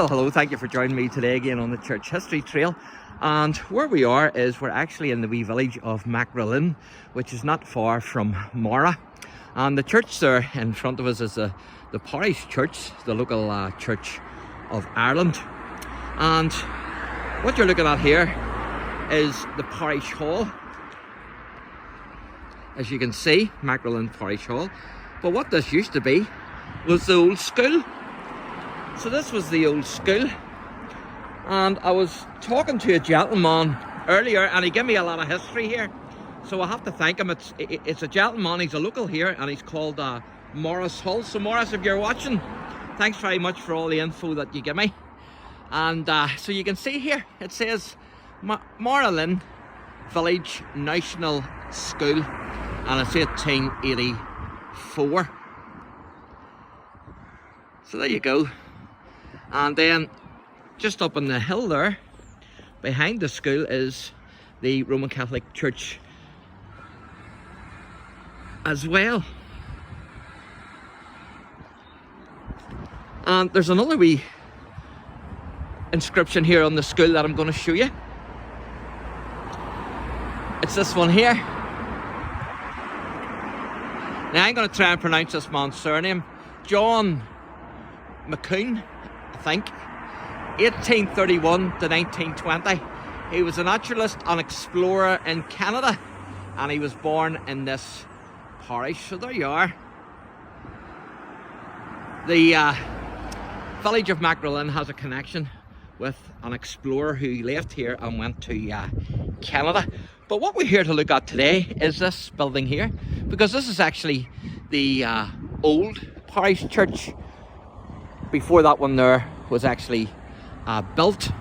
Well, hello, thank you for joining me today again on the Church History Trail. And where we are is we're actually in the wee village of MAGHERALIN, which is not far from MOIRA. And the church there in front of us is the parish church, the local Church of Ireland. And what you're looking at here is the parish hall. As you can see, MAGHERALIN Parish Hall. But what this used to be was the old school. So this was the old school, and I was talking to a gentleman earlier and he gave me a lot of history here, so I have to thank him. It's a gentleman, he's a local here, and he's called Maurice Hull. So Maurice, if you're watching, thanks very much for all the info that you give me. And so you can see here, it says MAGHERALIN Village National School, and it's 1884. So there you go. And then just up on the hill there, behind the school, is the Roman Catholic Church as well. And there's another wee inscription here on the school that I'm going to show you. It's this one here. Now I'm going to try and pronounce this man's surname. John McCoon, I think. 1831 to 1920. He was a naturalist and explorer in Canada, and he was born in this parish. So there you are. The village of MAGHERALIN has a connection with an explorer who left here and went to Canada. But what we're here to look at today is this building here, because this is actually the old parish church before that one there was actually built.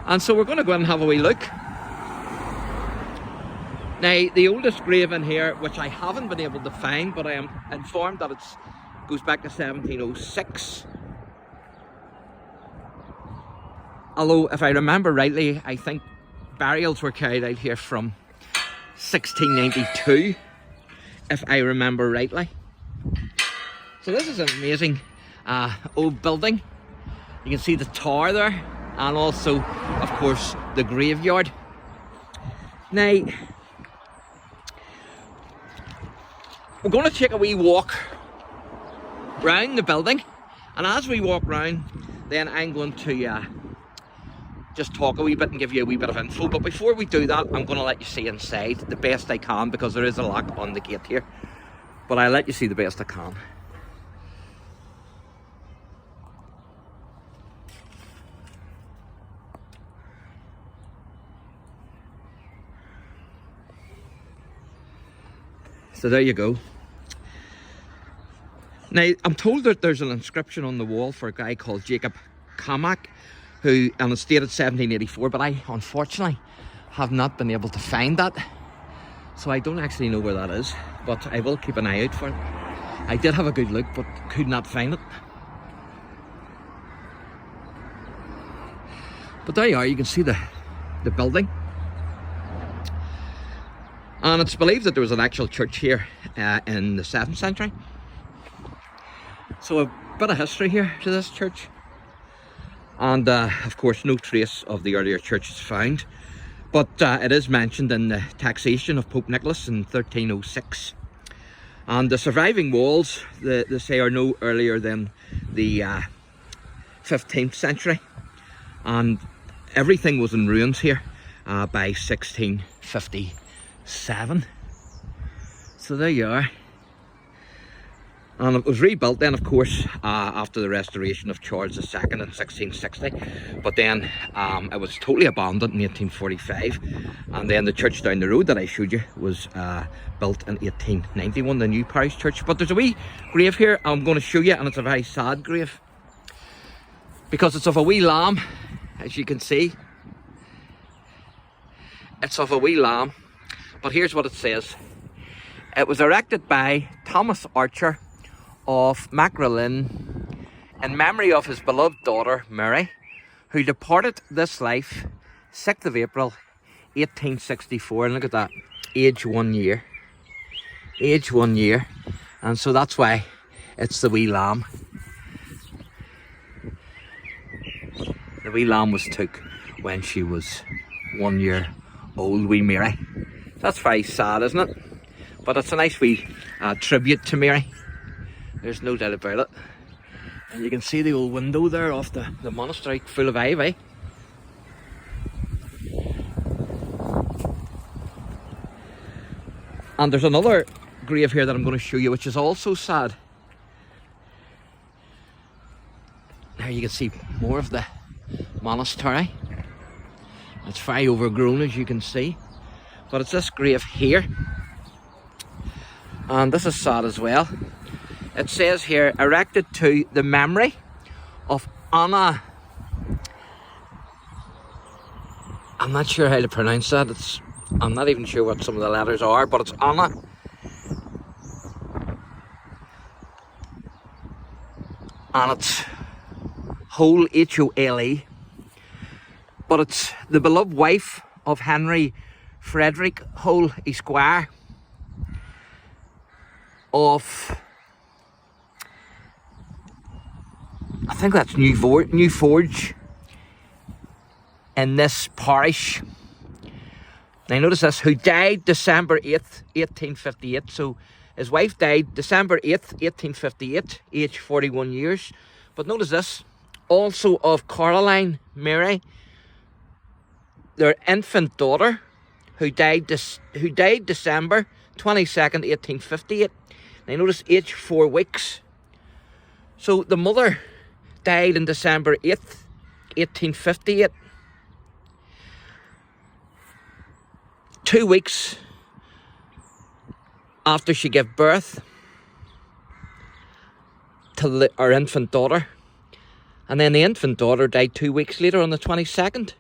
And so we're going to go and have a wee look. Now, the oldest grave in here, which I haven't been able to find, but I am informed that it goes back to 1706. Although, if I remember rightly, I think burials were carried out here from 1692, if I remember rightly. So this is an amazing old building. You can see the tower there, and also, of course, the graveyard. Now, we're going to take a wee walk round the building, and as we walk round, then I'm going to just talk a wee bit and give you a wee bit of info. But before we do that, I'm going to let you see inside the best I can, because there is a lock on the gate here. But I'll let you see the best I can. So there you go. Now, I'm told that there's an inscription on the wall for a guy called Jacob Kamak, who, and it's dated 1784, but I unfortunately have not been able to find that. So I don't actually know where that is, but I will keep an eye out for it. I did have a good look, but could not find it. But there you are, you can see the building. And it's believed that there was an actual church here in the 7th century. So a bit of history here to this church. And of course, no trace of the earlier church is found. But it is mentioned in the taxation of Pope Nicholas in 1306. And the surviving walls, they say, are no earlier than the 15th century. And everything was in ruins here by 1657. So there you are. And it was rebuilt then, of course, after the restoration of Charles II in 1660. But then it was totally abandoned in 1845. And then the church down the road that I showed you was built in 1891, the new parish church. But there's a wee grave here I'm going to show you, and it's a very sad grave, because it's of a wee lamb, as you can see. It's of a wee lamb. But here's what it says. It was erected by Thomas Archer of MAGHERALIN in memory of his beloved daughter Mary, who departed this life 6th of April 1864. And look at that, age 1 year. Age 1 year. And so that's why it's the wee lamb. The wee lamb was took when she was 1 year old, wee Mary. That's very sad, isn't it? But it's a nice wee tribute to Mary. There's no doubt about it. And you can see the old window there off the monastery full of ivy. And there's another grave here that I'm going to show you, which is also sad. There you can see more of the monastery. It's very overgrown, as you can see. But it's this grave here. And this is sad as well. It says here, erected to the memory of Anna. I'm not sure how to pronounce that. I'm not even sure what some of the letters are, but it's Anna. And it's Hole, H-O-L-E. But it's the beloved wife of Henry Frederick Hole, Esquire, of, I think that's New Forge, in this parish. Now notice this, who died December 8th, 1858. So his wife died December 8th, 1858, aged 41 years. But notice this, also of Caroline Mary, their infant daughter, who died December 22nd, 1858. Now notice, aged 4 weeks. So the mother died on December 8th, 1858. 2 weeks after she gave birth to our infant daughter. And then the infant daughter died 2 weeks later on the 22nd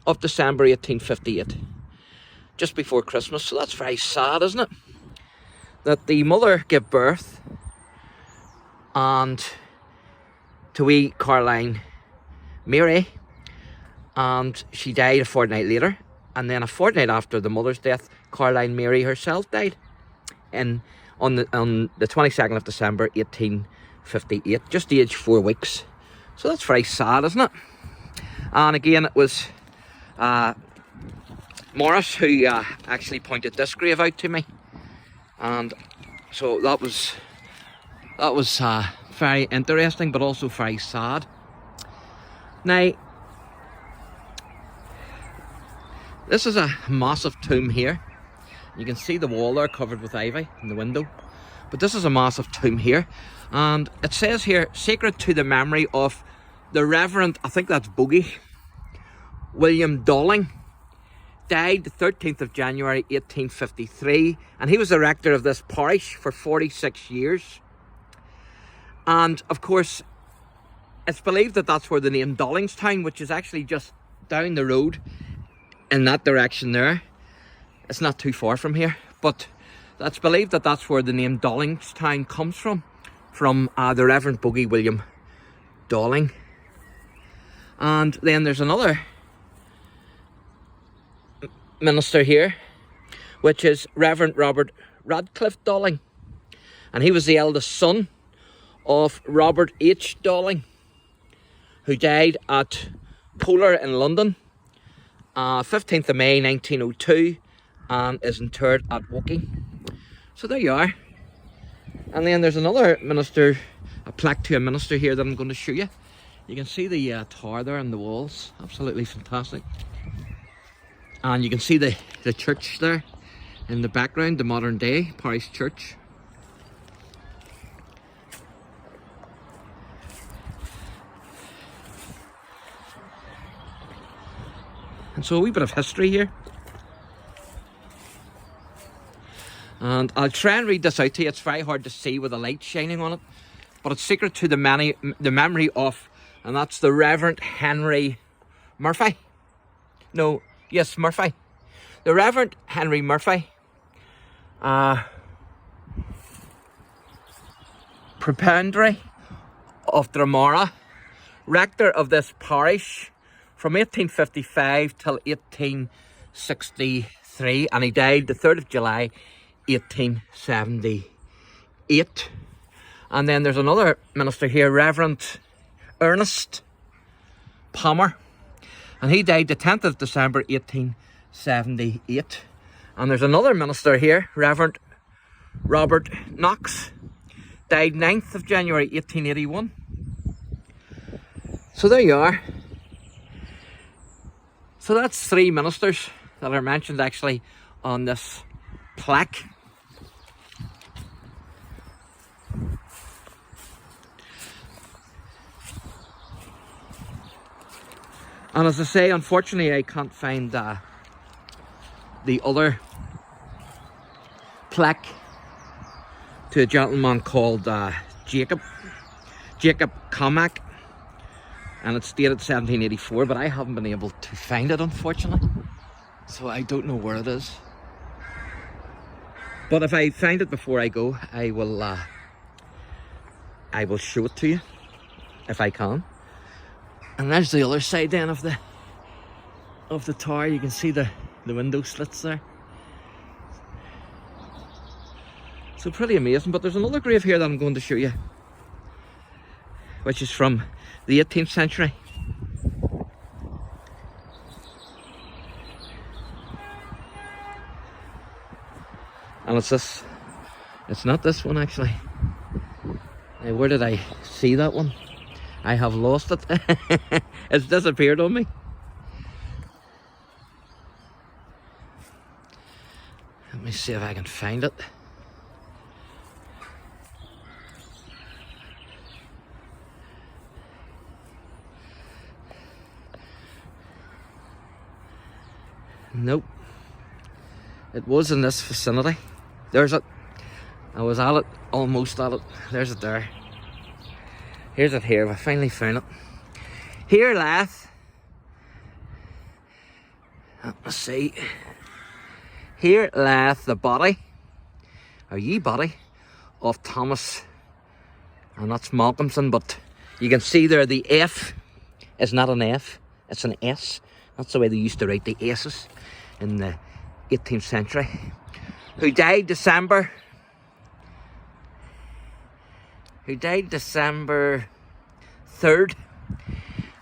of December 1858. Just before Christmas. So that's very sad, isn't it? That the mother gave birth and to wee Caroline Mary, and she died a fortnight later. And then a fortnight after the mother's death, Caroline Mary herself died on the 22nd of December 1858, just aged 4 weeks. So that's very sad, isn't it? And again, it was Morris who actually pointed this grave out to me, and so that was very interesting, but also very sad. Now, this is a massive tomb here. You can see the wall there covered with ivy in the window. But this is a massive tomb here. And it says here, sacred to the memory of the Reverend, I think that's Bogey, William Dolling. Died the 13th of January 1853. And he was the rector of this parish for 46 years. And of course, it's believed that that's where the name Dollingstown, which is actually just down the road in that direction there. It's not too far from here, but that's believed that that's where the name Dollingstown comes from the Reverend Bogey William Dolling. And then there's another minister here, which is Reverend Robert Radcliffe Dolling, and he was the eldest son of Robert H. Dolling, who died at Polar in London 15th of May 1902, and is interred at Woking. So there you are. And then there's another minister, a plaque to a minister here that I'm going to show you. You can see the tower there and the walls, absolutely fantastic. And you can see the church there in the background, the modern day parish church. And so a wee bit of history here. And I'll try and read this out to you. It's very hard to see with the light shining on it. But it's sacred to the memory of, and that's the Reverend Henry Murphy. Murphy. The Reverend Henry Murphy. Prebendary of Dromara. Rector of this parish from 1855 till 1863, and he died the 3rd of July 1878. And then there's another minister here, Reverend Ernest Palmer, and he died the 10th of December 1878. And there's another minister here, Reverend Robert Knox, died 9th of January 1881. So there you are. So that's 3 ministers that are mentioned actually on this plaque. And as I say, unfortunately I can't find the other plaque to a gentleman called Jacob Comac, and it's dated 1784, but I haven't been able to find it, unfortunately, so I don't know where it is. But if I find it before I go, I will show it to you if I can. And there's the other side then of the tower. You can see the window slits there. So pretty amazing. But there's another grave here that I'm going to show you, which is from the 18th century. And it's this. It's not this one actually. Now, where did I see that one? I have lost it. It's disappeared on me. Let me see if I can find it. Nope. It was in this vicinity. There's it. I was at it, almost at it. There's it there. Here's it here. I finally found it. Here lieth. Let's see. Here lieth the body, or ye body, of Thomas, and that's Malcolmson. But you can see there the F is not an F, it's an S. That's the way they used to write the S's in the 18th century. Who died December 3rd,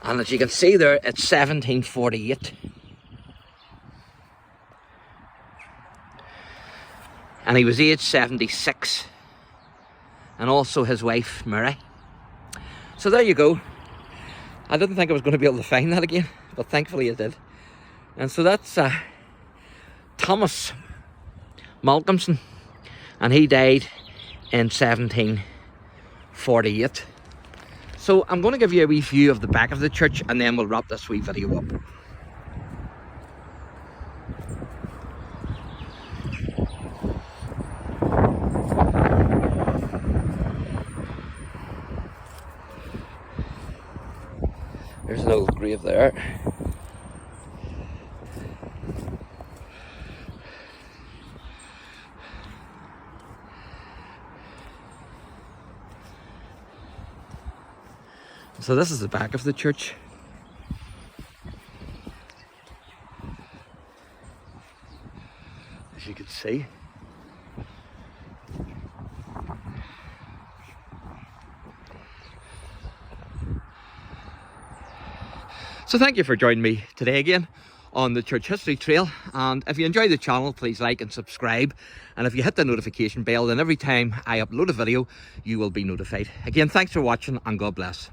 and as you can see there, it's 1748. And he was aged 76, and also his wife Mary. So there you go. I didn't think I was going to be able to find that again, but thankfully I did. And so that's Thomas Malcolmson, and he died in 1748. So I'm going to give you a wee view of the back of the church, and then we'll wrap this wee video up. There's an old grave there. So this is the back of the church. As you can see. So thank you for joining me today again on the Church History Trail, and if you enjoy the channel, please like and subscribe, and if you hit the notification bell, then every time I upload a video you will be notified. Again, thanks for watching, and God bless.